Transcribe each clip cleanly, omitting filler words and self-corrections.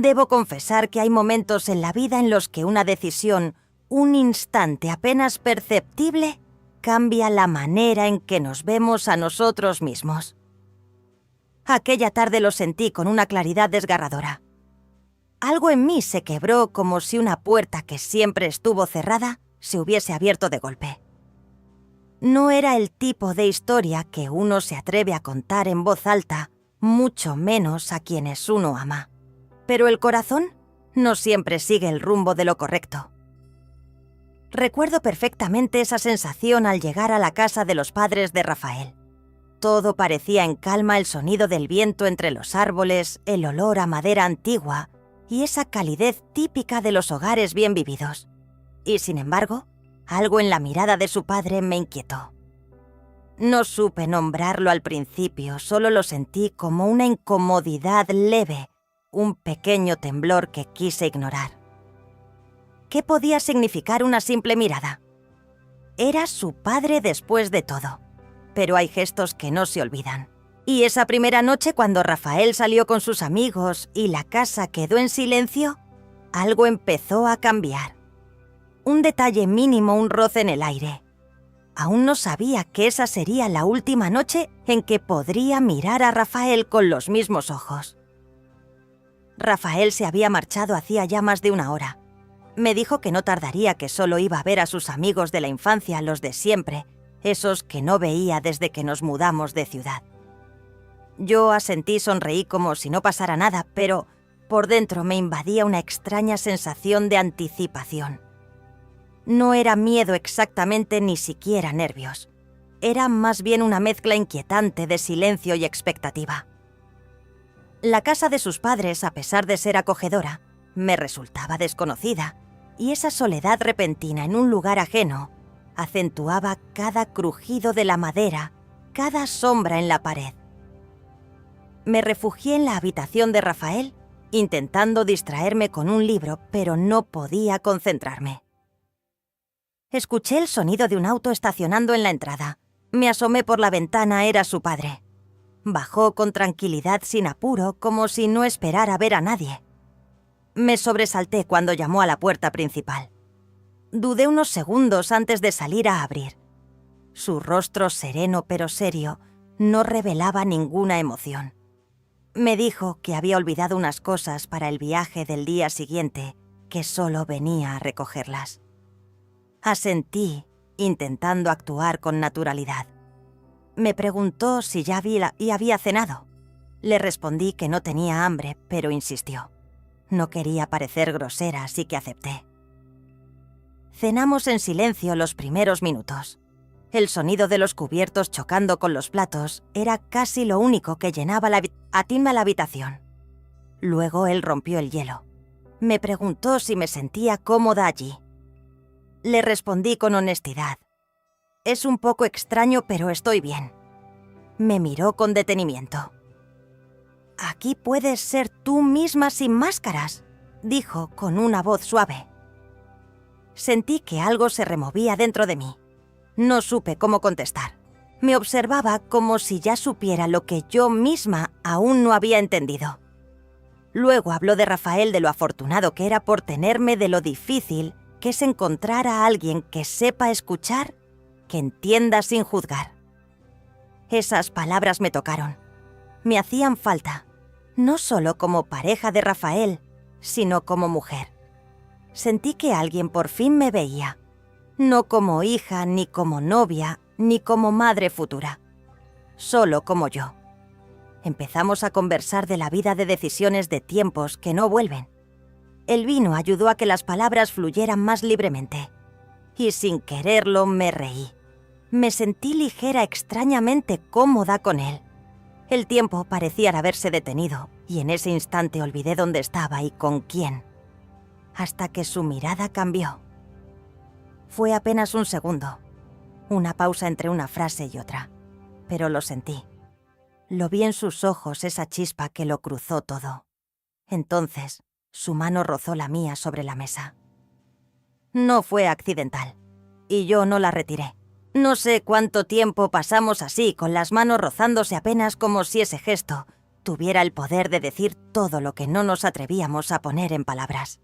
Debo confesar que hay momentos en la vida en los que una decisión, un instante apenas perceptible, cambia la manera en que nos vemos a nosotros mismos. Aquella tarde lo sentí con una claridad desgarradora. Algo en mí se quebró como si una puerta que siempre estuvo cerrada se hubiese abierto de golpe. No era el tipo de historia que uno se atreve a contar en voz alta, mucho menos a quienes uno ama. Pero el corazón no siempre sigue el rumbo de lo correcto. Recuerdo perfectamente esa sensación al llegar a la casa de los padres de Rafael. Todo parecía en calma, el sonido del viento entre los árboles, el olor a madera antigua y esa calidez típica de los hogares bien vividos. Y sin embargo, algo en la mirada de su padre me inquietó. No supe nombrarlo al principio, solo lo sentí como una incomodidad leve, un pequeño temblor que quise ignorar. ¿Qué podía significar una simple mirada? Era su padre después de todo, pero hay gestos que no se olvidan. Y esa primera noche cuando Rafael salió con sus amigos y la casa quedó en silencio, algo empezó a cambiar. Un detalle mínimo, un roce en el aire. Aún no sabía que esa sería la última noche en que podría mirar a Rafael con los mismos ojos. Rafael se había marchado hacía ya más de una hora. Me dijo que no tardaría, que solo iba a ver a sus amigos de la infancia, los de siempre, esos que no veía desde que nos mudamos de ciudad. Yo asentí, sonreí como si no pasara nada, pero por dentro me invadía una extraña sensación de anticipación. No era miedo exactamente, ni siquiera nervios. Era más bien una mezcla inquietante de silencio y expectativa. La casa de sus padres, a pesar de ser acogedora, me resultaba desconocida, y esa soledad repentina en un lugar ajeno acentuaba cada crujido de la madera, cada sombra en la pared. Me refugié en la habitación de Rafael, intentando distraerme con un libro, pero no podía concentrarme. Escuché el sonido de un auto estacionando en la entrada. Me asomé por la ventana, era su padre. Bajó con tranquilidad, sin apuro, como si no esperara ver a nadie. Me sobresalté cuando llamó a la puerta principal. Dudé unos segundos antes de salir a abrir. Su rostro sereno pero serio no revelaba ninguna emoción. Me dijo que había olvidado unas cosas para el viaje del día siguiente, que solo venía a recogerlas. Asentí, intentando actuar con naturalidad. Me preguntó si ya había cenado. Le respondí que no tenía hambre, pero insistió. No quería parecer grosera, así que acepté. Cenamos en silencio los primeros minutos. El sonido de los cubiertos chocando con los platos era casi lo único que llenaba la habitación. Luego él rompió el hielo. Me preguntó si me sentía cómoda allí. Le respondí con honestidad. Es un poco extraño, pero estoy bien. Me miró con detenimiento. «Aquí puedes ser tú misma sin máscaras», dijo con una voz suave. Sentí que algo se removía dentro de mí. No supe cómo contestar. Me observaba como si ya supiera lo que yo misma aún no había entendido. Luego habló de Rafael, de lo afortunado que era por tenerme, de lo difícil que es encontrar a alguien que sepa escuchar, que entienda sin juzgar. Esas palabras me tocaron. Me hacían falta, no solo como pareja de Rafael, sino como mujer. Sentí que alguien por fin me veía, no como hija, ni como novia, ni como madre futura, solo como yo. Empezamos a conversar de la vida, de decisiones, de tiempos que no vuelven. El vino ayudó a que las palabras fluyeran más libremente. Y sin quererlo me reí. Me sentí ligera, extrañamente cómoda con él. El tiempo parecía haberse detenido, y en ese instante olvidé dónde estaba y con quién. Hasta que su mirada cambió. Fue apenas un segundo. Una pausa entre una frase y otra. Pero lo sentí. Lo vi en sus ojos, esa chispa que lo cruzó todo. Entonces, su mano rozó la mía sobre la mesa. No fue accidental, y yo no la retiré. No sé cuánto tiempo pasamos así, con las manos rozándose apenas como si ese gesto tuviera el poder de decir todo lo que no nos atrevíamos a poner en palabras.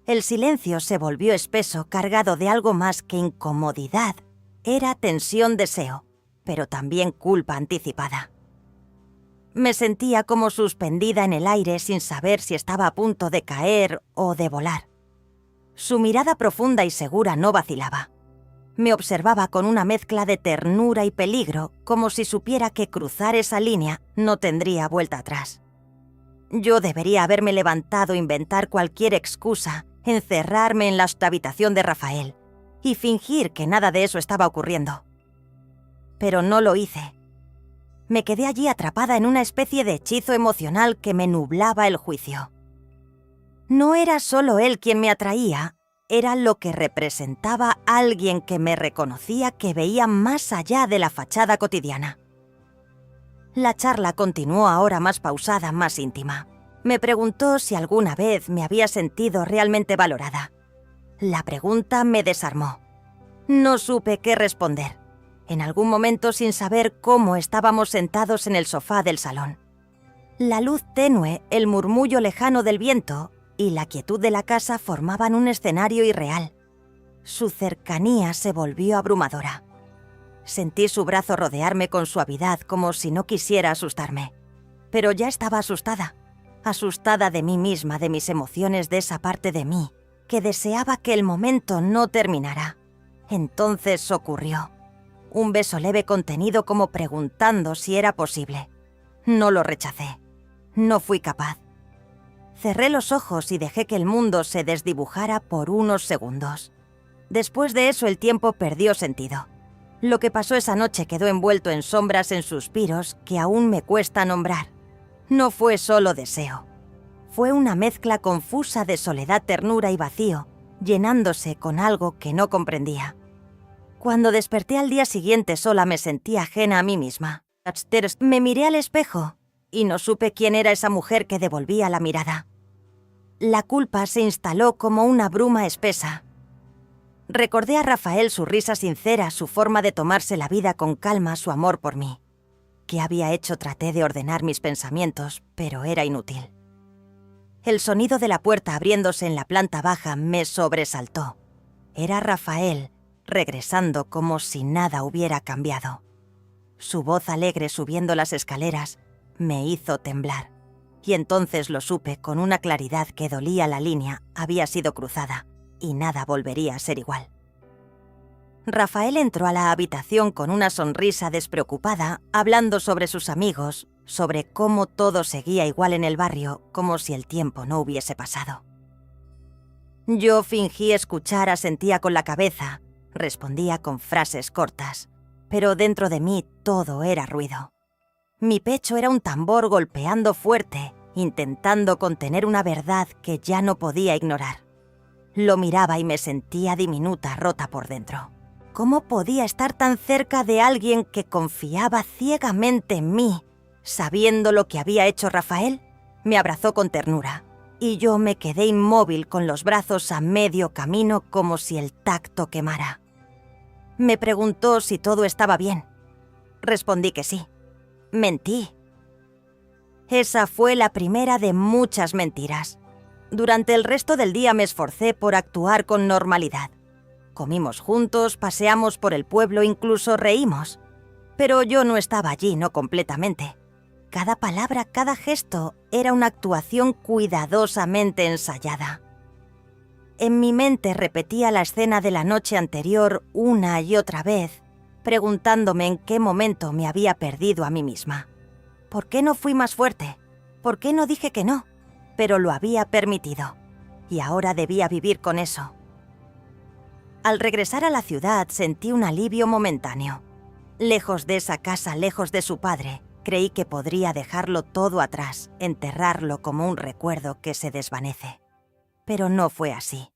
El silencio se volvió espeso, cargado de algo más que incomodidad. Era tensión, deseo, pero también culpa anticipada. Me sentía como suspendida en el aire sin saber si estaba a punto de caer o de volar. Su mirada profunda y segura no vacilaba. Me observaba con una mezcla de ternura y peligro, como si supiera que cruzar esa línea no tendría vuelta atrás. Yo debería haberme levantado, inventar cualquier excusa, encerrarme en la habitación de Rafael y fingir que nada de eso estaba ocurriendo. Pero no lo hice. Me quedé allí atrapada en una especie de hechizo emocional que me nublaba el juicio. No era solo él quien me atraía, era lo que representaba alguien que me reconocía, que veía más allá de la fachada cotidiana. La charla continuó ahora más pausada, más íntima. Me preguntó si alguna vez me había sentido realmente valorada. La pregunta me desarmó. No supe qué responder. En algún momento, sin saber cómo, estábamos sentados en el sofá del salón. La luz tenue, el murmullo lejano del viento y la quietud de la casa formaban un escenario irreal. Su cercanía se volvió abrumadora. Sentí su brazo rodearme con suavidad, como si no quisiera asustarme. Pero ya estaba asustada. Asustada de mí misma, de mis emociones, de esa parte de mí, que deseaba que el momento no terminara. Entonces ocurrió. Un beso leve contenido, como preguntando si era posible. No lo rechacé. No fui capaz. Cerré los ojos y dejé que el mundo se desdibujara por unos segundos. Después de eso el tiempo perdió sentido. Lo que pasó esa noche quedó envuelto en sombras, en suspiros que aún me cuesta nombrar. No fue solo deseo. Fue una mezcla confusa de soledad, ternura y vacío, llenándose con algo que no comprendía. Cuando desperté al día siguiente sola me sentí ajena a mí misma. Me miré al espejo y no supe quién era esa mujer que devolvía la mirada. La culpa se instaló como una bruma espesa. Recordé a Rafael, su risa sincera, su forma de tomarse la vida con calma, su amor por mí. ¿Qué había hecho? Traté de ordenar mis pensamientos, pero era inútil. El sonido de la puerta abriéndose en la planta baja me sobresaltó. Era Rafael, regresando como si nada hubiera cambiado. Su voz alegre subiendo las escaleras me hizo temblar. Y entonces lo supe con una claridad que dolía. La línea había sido cruzada y nada volvería a ser igual. Rafael entró a la habitación con una sonrisa despreocupada, hablando sobre sus amigos, sobre cómo todo seguía igual en el barrio, como si el tiempo no hubiese pasado. Yo fingí escuchar, asentía con la cabeza, respondía con frases cortas, pero dentro de mí todo era ruido. Mi pecho era un tambor golpeando fuerte, intentando contener una verdad que ya no podía ignorar. Lo miraba y me sentía diminuta, rota por dentro. ¿Cómo podía estar tan cerca de alguien que confiaba ciegamente en mí, sabiendo lo que había hecho Rafael? Me abrazó con ternura, y yo me quedé inmóvil con los brazos a medio camino, como si el tacto quemara. Me preguntó si todo estaba bien. Respondí que sí. Mentí. Esa fue la primera de muchas mentiras. Durante el resto del día me esforcé por actuar con normalidad. Comimos juntos, paseamos por el pueblo, incluso reímos. Pero yo no estaba allí, no completamente. Cada palabra, cada gesto era una actuación cuidadosamente ensayada. En mi mente repetía la escena de la noche anterior una y otra vez, preguntándome en qué momento me había perdido a mí misma. ¿Por qué no fui más fuerte? ¿Por qué no dije que no? Pero lo había permitido, y ahora debía vivir con eso. Al regresar a la ciudad sentí un alivio momentáneo. Lejos de esa casa, lejos de su padre, creí que podría dejarlo todo atrás, enterrarlo como un recuerdo que se desvanece. Pero no fue así.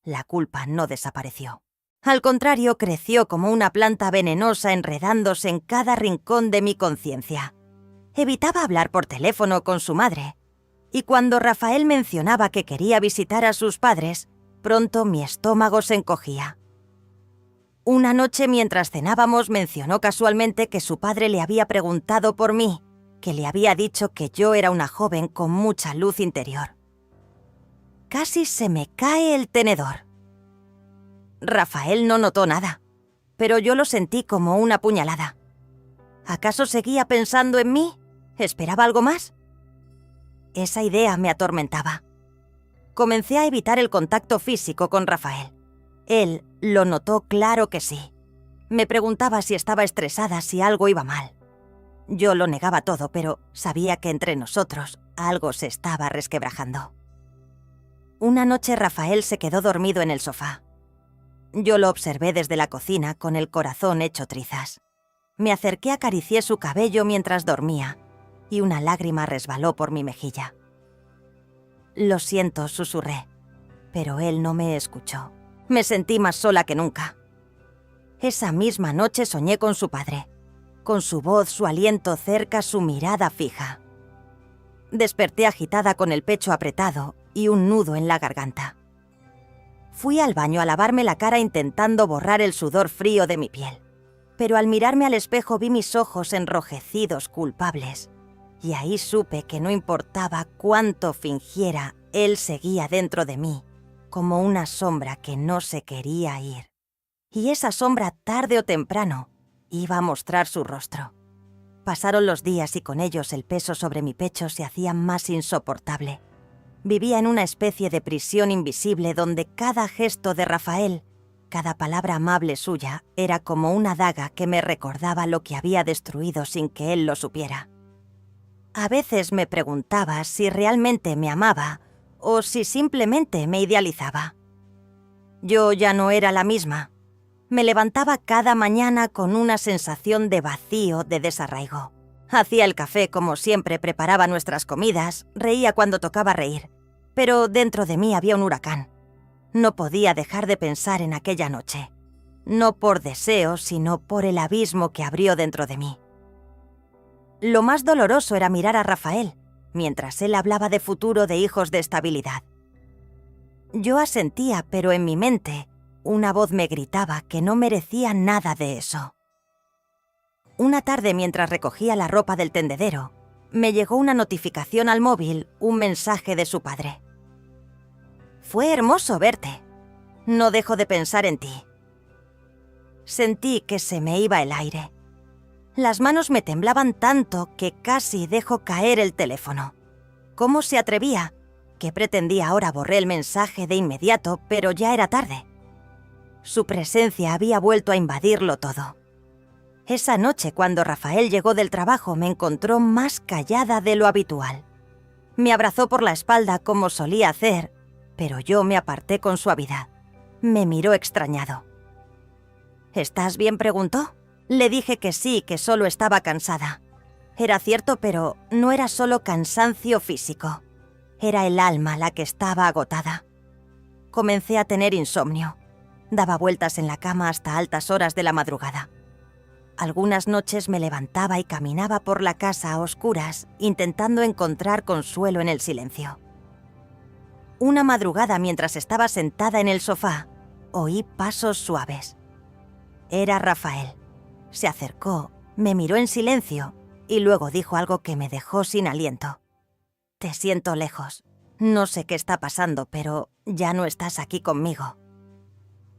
La culpa no desapareció. Al contrario, creció como una planta venenosa, enredándose en cada rincón de mi conciencia. Evitaba hablar por teléfono con su madre, y cuando Rafael mencionaba que quería visitar a sus padres, pronto mi estómago se encogía. Una noche mientras cenábamos mencionó casualmente que su padre le había preguntado por mí, que le había dicho que yo era una joven con mucha luz interior. Casi se me cae el tenedor. Rafael no notó nada, pero yo lo sentí como una puñalada. ¿Acaso seguía pensando en mí? ¿Esperaba algo más? Esa idea me atormentaba. Comencé a evitar el contacto físico con Rafael. Él lo notó, claro que sí. Me preguntaba si estaba estresada, si algo iba mal. Yo lo negaba todo, pero sabía que entre nosotros algo se estaba resquebrajando. Una noche Rafael se quedó dormido en el sofá. Yo lo observé desde la cocina con el corazón hecho trizas. Me acerqué, acaricié su cabello mientras dormía y una lágrima resbaló por mi mejilla. «Lo siento», susurré, pero él no me escuchó. Me sentí más sola que nunca. Esa misma noche soñé con su padre, con su voz, su aliento cerca, su mirada fija. Desperté agitada con el pecho apretado y un nudo en la garganta. Fui al baño a lavarme la cara intentando borrar el sudor frío de mi piel, pero al mirarme al espejo vi mis ojos enrojecidos, culpables, y ahí supe que no importaba cuánto fingiera, él seguía dentro de mí, como una sombra que no se quería ir. Y esa sombra, tarde o temprano, iba a mostrar su rostro. Pasaron los días y con ellos el peso sobre mi pecho se hacía más insoportable. Vivía en una especie de prisión invisible donde cada gesto de Rafael, cada palabra amable suya, era como una daga que me recordaba lo que había destruido sin que él lo supiera. A veces me preguntaba si realmente me amaba o si simplemente me idealizaba. Yo ya no era la misma. Me levantaba cada mañana con una sensación de vacío, de desarraigo. Hacía el café como siempre, preparaba nuestras comidas, reía cuando tocaba reír. Pero dentro de mí había un huracán. No podía dejar de pensar en aquella noche. No por deseo, sino por el abismo que abrió dentro de mí. Lo más doloroso era mirar a Rafael, mientras él hablaba de futuro, de hijos, de estabilidad. Yo asentía, pero en mi mente, una voz me gritaba que no merecía nada de eso. Una tarde, mientras recogía la ropa del tendedero, me llegó una notificación al móvil, un mensaje de su padre. «Fue hermoso verte. No dejo de pensar en ti». Sentí que se me iba el aire. Las manos me temblaban tanto que casi dejo caer el teléfono. ¿Cómo se atrevía? ¿Qué pretendía ahora? Borré el mensaje de inmediato, pero ya era tarde. Su presencia había vuelto a invadirlo todo. Esa noche, cuando Rafael llegó del trabajo, me encontró más callada de lo habitual. Me abrazó por la espalda como solía hacer, pero yo me aparté con suavidad. Me miró extrañado. «¿Estás bien?», preguntó. Le dije que sí, que solo estaba cansada. Era cierto, pero no era solo cansancio físico. Era el alma la que estaba agotada. Comencé a tener insomnio. Daba vueltas en la cama hasta altas horas de la madrugada. Algunas noches me levantaba y caminaba por la casa a oscuras, intentando encontrar consuelo en el silencio. Una madrugada, mientras estaba sentada en el sofá, oí pasos suaves. Era Rafael. Se acercó, me miró en silencio y luego dijo algo que me dejó sin aliento. «Te siento lejos. No sé qué está pasando, pero ya no estás aquí conmigo».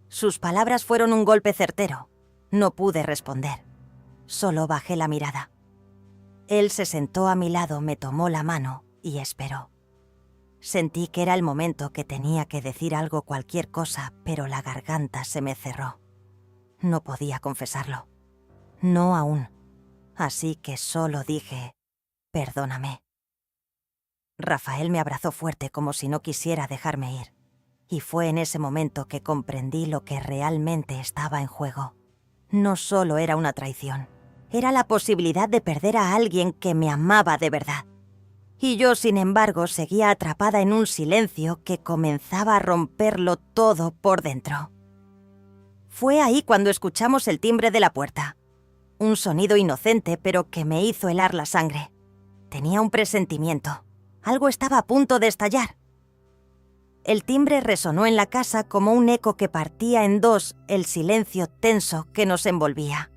Sus palabras fueron un golpe certero. No pude responder. Solo bajé la mirada. Él se sentó a mi lado, me tomó la mano y esperó. Sentí que era el momento, que tenía que decir algo, cualquier cosa, pero la garganta se me cerró. No podía confesarlo. No aún. Así que solo dije: «Perdóname». Rafael me abrazó fuerte como si no quisiera dejarme ir. Y fue en ese momento que comprendí lo que realmente estaba en juego. No solo era una traición, era la posibilidad de perder a alguien que me amaba de verdad. Y yo, sin embargo, seguía atrapada en un silencio que comenzaba a romperlo todo por dentro. Fue ahí cuando escuchamos el timbre de la puerta. Un sonido inocente, pero que me hizo helar la sangre. Tenía un presentimiento. Algo estaba a punto de estallar. El timbre resonó en la casa como un eco que partía en dos el silencio tenso que nos envolvía.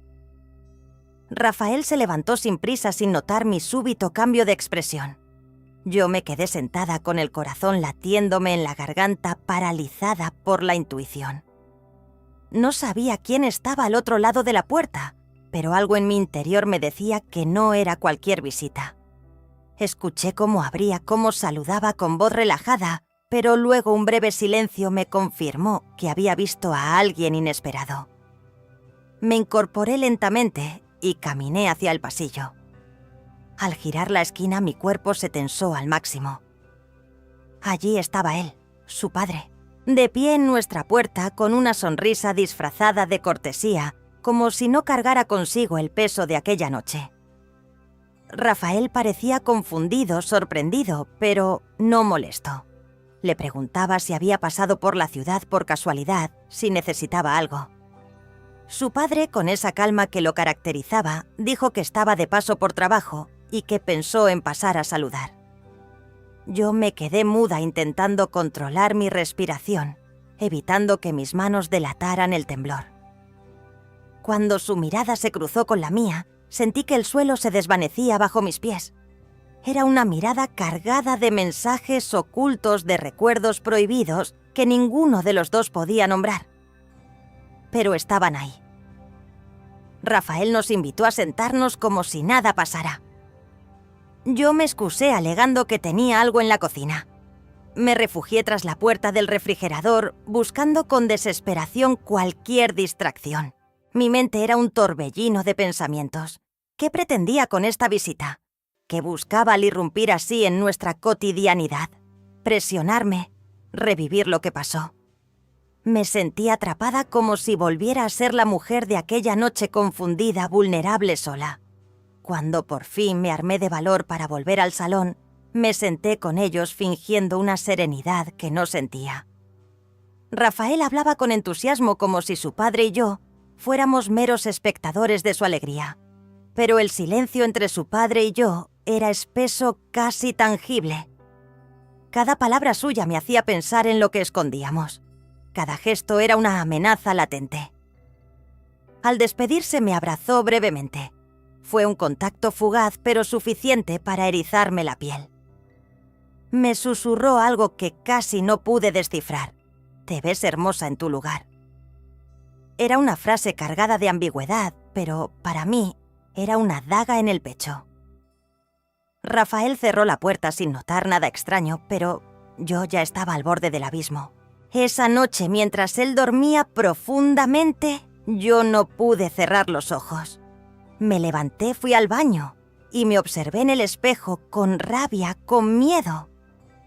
Rafael se levantó sin prisa sin notar mi súbito cambio de expresión. Yo me quedé sentada con el corazón latiéndome en la garganta, paralizada por la intuición. No sabía quién estaba al otro lado de la puerta, pero algo en mi interior me decía que no era cualquier visita. Escuché cómo abría, cómo saludaba con voz relajada, pero luego un breve silencio me confirmó que había visto a alguien inesperado. Me incorporé lentamente y caminé hacia el pasillo. Al girar la esquina, mi cuerpo se tensó al máximo. Allí estaba él, su padre, de pie en nuestra puerta con una sonrisa disfrazada de cortesía, como si no cargara consigo el peso de aquella noche. Rafael parecía confundido, sorprendido, pero no molesto. Le preguntaba si había pasado por la ciudad por casualidad, si necesitaba algo. Su padre, con esa calma que lo caracterizaba, dijo que estaba de paso por trabajo y que pensó en pasar a saludar. Yo me quedé muda intentando controlar mi respiración, evitando que mis manos delataran el temblor. Cuando su mirada se cruzó con la mía, sentí que el suelo se desvanecía bajo mis pies. Era una mirada cargada de mensajes ocultos, de recuerdos prohibidos que ninguno de los dos podía nombrar. Pero estaban ahí. Rafael nos invitó a sentarnos como si nada pasara. Yo me excusé alegando que tenía algo en la cocina. Me refugié tras la puerta del refrigerador, buscando con desesperación cualquier distracción. Mi mente era un torbellino de pensamientos. ¿Qué pretendía con esta visita? ¿Qué buscaba al irrumpir así en nuestra cotidianidad? Presionarme, revivir lo que pasó. Me sentí atrapada como si volviera a ser la mujer de aquella noche confundida, vulnerable, sola. Cuando por fin me armé de valor para volver al salón, me senté con ellos fingiendo una serenidad que no sentía. Rafael hablaba con entusiasmo como si su padre y yo fuéramos meros espectadores de su alegría. Pero el silencio entre su padre y yo era espeso, casi tangible. Cada palabra suya me hacía pensar en lo que escondíamos. Cada gesto era una amenaza latente. Al despedirse me abrazó brevemente. Fue un contacto fugaz, pero suficiente para erizarme la piel. Me susurró algo que casi no pude descifrar. «Te ves hermosa en tu lugar». Era una frase cargada de ambigüedad, pero para mí era una daga en el pecho. Rafael cerró la puerta sin notar nada extraño, pero yo ya estaba al borde del abismo. Esa noche, mientras él dormía profundamente, yo no pude cerrar los ojos. Me levanté, fui al baño y me observé en el espejo con rabia, con miedo.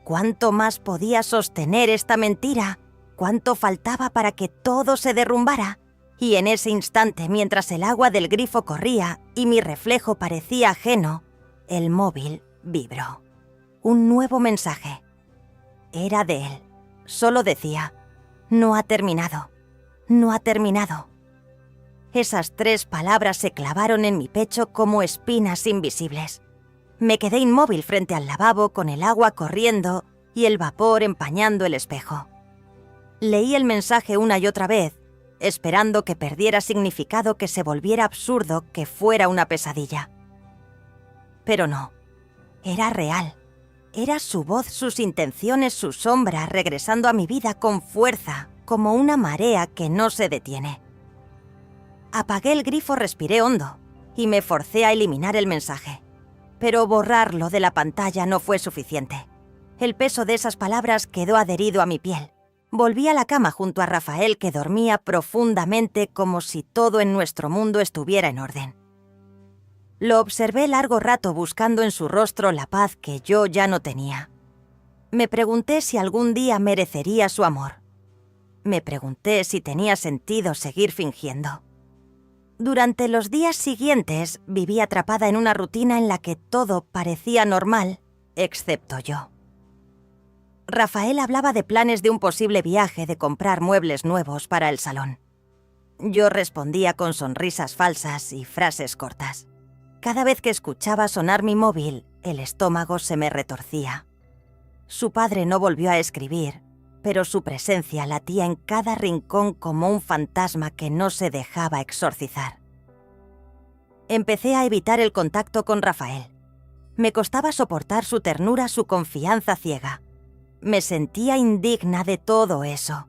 ¿Cuánto más podía sostener esta mentira? ¿Cuánto faltaba para que todo se derrumbara? Y en ese instante, mientras el agua del grifo corría y mi reflejo parecía ajeno, el móvil vibró. Un nuevo mensaje. Era de él. Solo decía: «No ha terminado. No ha terminado». Esas 3 palabras se clavaron en mi pecho como espinas invisibles. Me quedé inmóvil frente al lavabo con el agua corriendo y el vapor empañando el espejo. Leí el mensaje una y otra vez, esperando que perdiera significado, que se volviera absurdo, que fuera una pesadilla. Pero no, era real. Era su voz, sus intenciones, su sombra regresando a mi vida con fuerza, como una marea que no se detiene. Apagué el grifo, respiré hondo y me forcé a eliminar el mensaje. Pero borrarlo de la pantalla no fue suficiente. El peso de esas palabras quedó adherido a mi piel. Volví a la cama junto a Rafael, que dormía profundamente como si todo en nuestro mundo estuviera en orden. Lo observé largo rato buscando en su rostro la paz que yo ya no tenía. Me pregunté si algún día merecería su amor. Me pregunté si tenía sentido seguir fingiendo. Durante los días siguientes viví atrapada en una rutina en la que todo parecía normal, excepto yo. Rafael hablaba de planes de un posible viaje, de comprar muebles nuevos para el salón. Yo respondía con sonrisas falsas y frases cortas. Cada vez que escuchaba sonar mi móvil, el estómago se me retorcía. Su padre no volvió a escribir, pero su presencia latía en cada rincón como un fantasma que no se dejaba exorcizar. Empecé a evitar el contacto con Rafael. Me costaba soportar su ternura, su confianza ciega. Me sentía indigna de todo eso.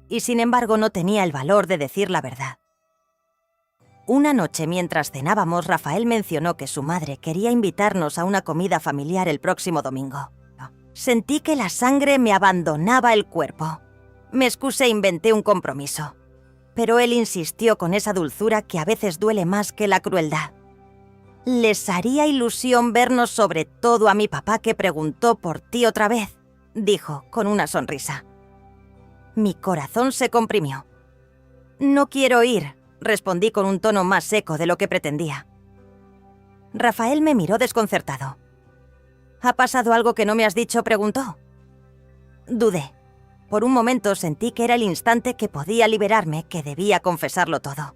Y sin embargo no tenía el valor de decir la verdad. Una noche mientras cenábamos, Rafael mencionó que su madre quería invitarnos a una comida familiar el próximo domingo. Sentí que la sangre me abandonaba el cuerpo. Me excusé e inventé un compromiso. Pero él insistió con esa dulzura que a veces duele más que la crueldad. «Les haría ilusión vernos, sobre todo a mi papá, que preguntó por ti otra vez», dijo con una sonrisa. Mi corazón se comprimió. «No quiero ir», respondí con un tono más seco de lo que pretendía. Rafael me miró desconcertado. «¿Ha pasado algo que no me has dicho?», preguntó. Dudé. Por un momento sentí que era el instante que podía liberarme, que debía confesarlo todo.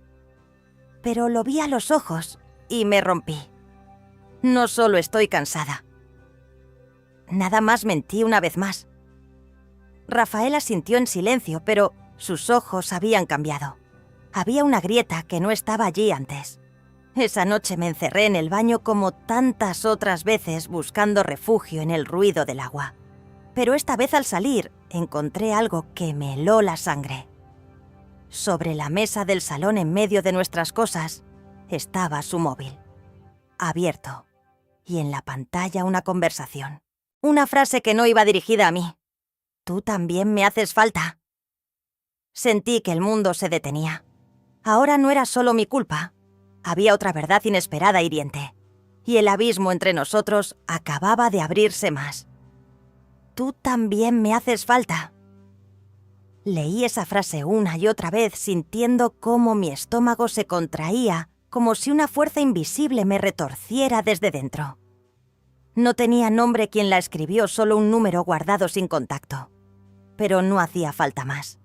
Pero lo vi a los ojos y me rompí. «No solo estoy cansada». Nada más mentí una vez más. Rafael asintió en silencio, pero sus ojos habían cambiado. Había una grieta que no estaba allí antes. Esa noche me encerré en el baño como tantas otras veces buscando refugio en el ruido del agua. Pero esta vez al salir encontré algo que me heló la sangre. Sobre la mesa del salón, en medio de nuestras cosas, estaba su móvil, abierto, y en la pantalla una conversación. Una frase que no iba dirigida a mí. «Tú también me haces falta». Sentí que el mundo se detenía. Ahora no era solo mi culpa. Había otra verdad inesperada e hiriente. Y el abismo entre nosotros acababa de abrirse más. «Tú también me haces falta». Leí esa frase una y otra vez, sintiendo cómo mi estómago se contraía, como si una fuerza invisible me retorciera desde dentro. No tenía nombre quien la escribió, solo un número guardado sin contacto. Pero no hacía falta más.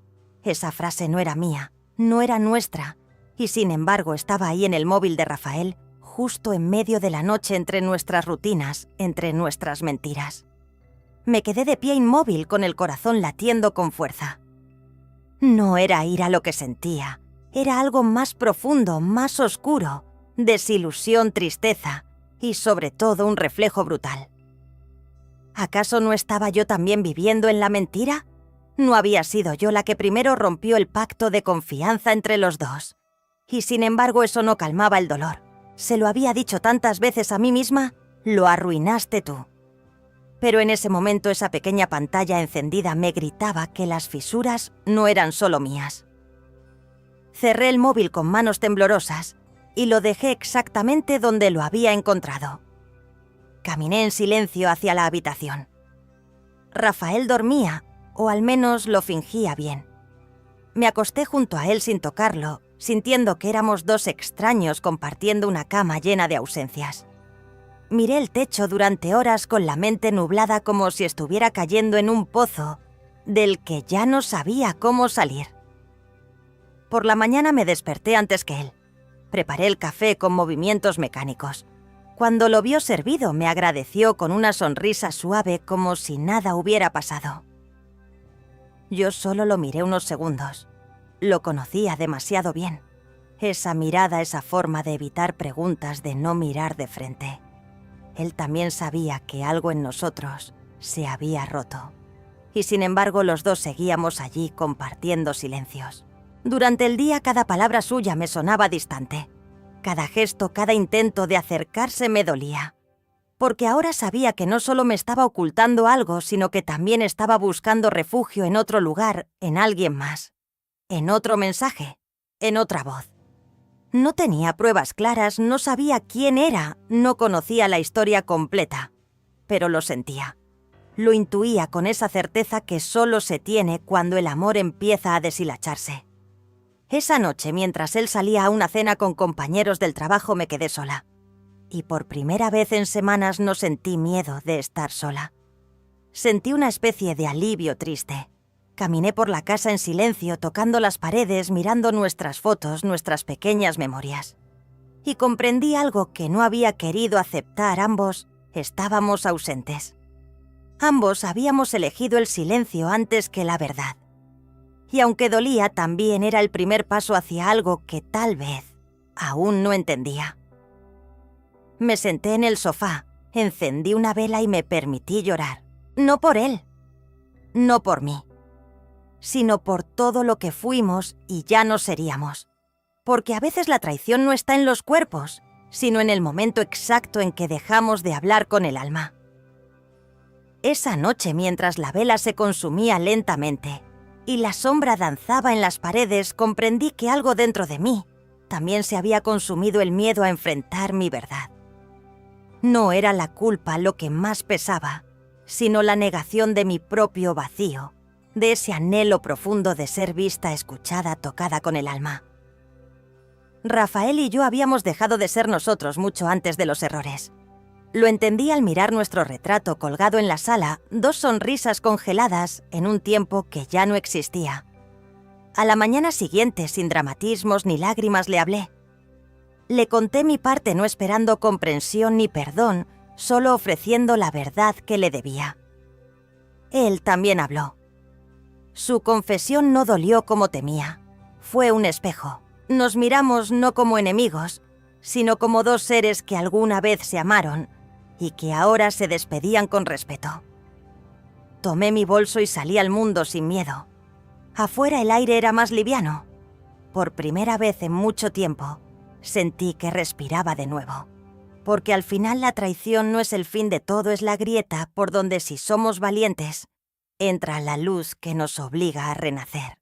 Esa frase no era mía, no era nuestra, y sin embargo estaba ahí en el móvil de Rafael, justo en medio de la noche, entre nuestras rutinas, entre nuestras mentiras. Me quedé de pie inmóvil, con el corazón latiendo con fuerza. No era ira lo que sentía, era algo más profundo, más oscuro, desilusión, tristeza y sobre todo un reflejo brutal. ¿Acaso no estaba yo también viviendo en la mentira? ¿No había sido yo la que primero rompió el pacto de confianza entre los dos? Y sin embargo eso no calmaba el dolor. Se lo había dicho tantas veces a mí misma, «Lo arruinaste tú». Pero en ese momento esa pequeña pantalla encendida me gritaba que las fisuras no eran solo mías. Cerré el móvil con manos temblorosas y lo dejé exactamente donde lo había encontrado. Caminé en silencio hacia la habitación. Rafael dormía, o al menos lo fingía bien. Me acosté junto a él sin tocarlo, sintiendo que éramos dos extraños compartiendo una cama llena de ausencias. Miré el techo durante horas con la mente nublada, como si estuviera cayendo en un pozo del que ya no sabía cómo salir. Por la mañana me desperté antes que él. Preparé el café con movimientos mecánicos. Cuando lo vio servido, me agradeció con una sonrisa suave, como si nada hubiera pasado. Yo solo lo miré unos segundos. Lo conocía demasiado bien. Esa mirada, esa forma de evitar preguntas, de no mirar de frente. Él también sabía que algo en nosotros se había roto. Y sin embargo los dos seguíamos allí compartiendo silencios. Durante el día cada palabra suya me sonaba distante. Cada gesto, cada intento de acercarse me dolía. Porque ahora sabía que no solo me estaba ocultando algo, sino que también estaba buscando refugio en otro lugar, en alguien más. En otro mensaje, en otra voz. No tenía pruebas claras, no sabía quién era, no conocía la historia completa, pero lo sentía. Lo intuía con esa certeza que solo se tiene cuando el amor empieza a deshilacharse. Esa noche, mientras él salía a una cena con compañeros del trabajo, me quedé sola. Y por primera vez en semanas no sentí miedo de estar sola. Sentí una especie de alivio triste. Caminé por la casa en silencio, tocando las paredes, mirando nuestras fotos, nuestras pequeñas memorias. Y comprendí algo que no había querido aceptar. Ambos estábamos ausentes. Ambos habíamos elegido el silencio antes que la verdad. Y aunque dolía, también era el primer paso hacia algo que tal vez aún no entendía. Me senté en el sofá, encendí una vela y me permití llorar. No por él, no por mí, sino por todo lo que fuimos y ya no seríamos. Porque a veces la traición no está en los cuerpos, sino en el momento exacto en que dejamos de hablar con el alma. Esa noche, mientras la vela se consumía lentamente y la sombra danzaba en las paredes, comprendí que algo dentro de mí también se había consumido el miedo a enfrentar mi verdad. No era la culpa lo que más pesaba, sino la negación de mi propio vacío, de ese anhelo profundo de ser vista, escuchada, tocada con el alma. Rafael y yo habíamos dejado de ser nosotros mucho antes de los errores. Lo entendí al mirar nuestro retrato colgado en la sala, 2 sonrisas congeladas en un tiempo que ya no existía. A la mañana siguiente, sin dramatismos ni lágrimas, le hablé. Le conté mi parte, no esperando comprensión ni perdón, solo ofreciendo la verdad que le debía. Él también habló. Su confesión no dolió como temía. Fue un espejo. Nos miramos no como enemigos, sino como 2 seres que alguna vez se amaron y que ahora se despedían con respeto. Tomé mi bolso y salí al mundo sin miedo. Afuera el aire era más liviano. Por primera vez en mucho tiempo, sentí que respiraba de nuevo. Porque al final la traición no es el fin de todo, es la grieta por donde, si somos valientes, entra la luz que nos obliga a renacer.